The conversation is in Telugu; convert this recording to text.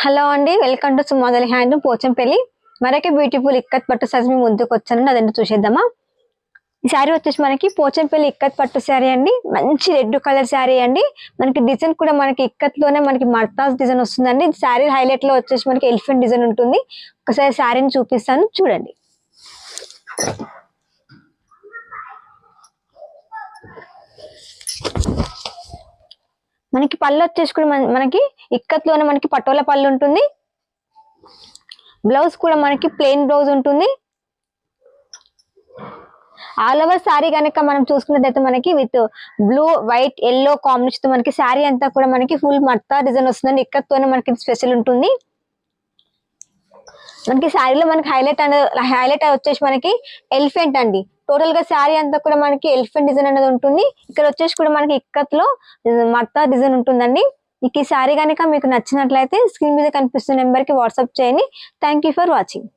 హలో అండి, వెల్కమ్ టు సుమోదలి హ్యాండ్ పోచంపల్లి. మరొక బ్యూటిఫుల్ ఇక్కత్ పట్టు సారీ మీ ముందుకు వచ్చానండి, అదంతా చూసేద్దామా. ఈ శారీ వచ్చేసి మనకి పోచంపల్లి ఇక్కత్ పట్టు శారీ అండి. మంచి రెడ్ కలర్ శారీ అండి. మనకి డిజైన్ కూడా మనకి ఇక్కత్ లోనే మనకి మర్తాస్ డిజైన్ వస్తుందండి. శారీ హైలైట్ లో వచ్చేసి మనకి ఎలిఫెంట్ డిజైన్ ఉంటుంది. ఒకసారి శారీని చూపిస్తాను చూడండి. మనకి పళ్ళు వచ్చేసి కూడా మనకి ఇక్కత్ లోనే మనకి పటోలా పళ్ళు ఉంటుంది. బ్లౌజ్ కూడా మనకి ప్లెయిన్ బ్లౌజ్ ఉంటుంది. ఆల్ ఓవర్ శారీ కనుక మనం చూసుకున్నట్టయితే మనకి with blue white yellow combination మనకి శారీ అంతా కూడా మనకి ఫుల్ మర్తా డిజైన్ వస్తుందండి. ఇక్కత్ తోనే మనకి స్పెషల్ ఉంటుంది. మనకి శారీలో మనకి హైలైట్ వచ్చేసి మనకి ఎలిఫెంట్ అండి. టోటల్ గా శారీ అంతా కూడా మనకి ఎలిఫెంట్ డిజైన్ అనేది ఉంటుంది. ఇక్కడ వచ్చేసి కూడా మనకి ఇక్కత్ లో మర్తా డిజైన్ ఉంటుందండి. ఈ శారీ కనుక మీకు నచ్చినట్లయితే స్క్రీన్ మీద కనిపిస్తున్న నెంబర్ కి వాట్సాప్ చేయండి. Thank you for watching.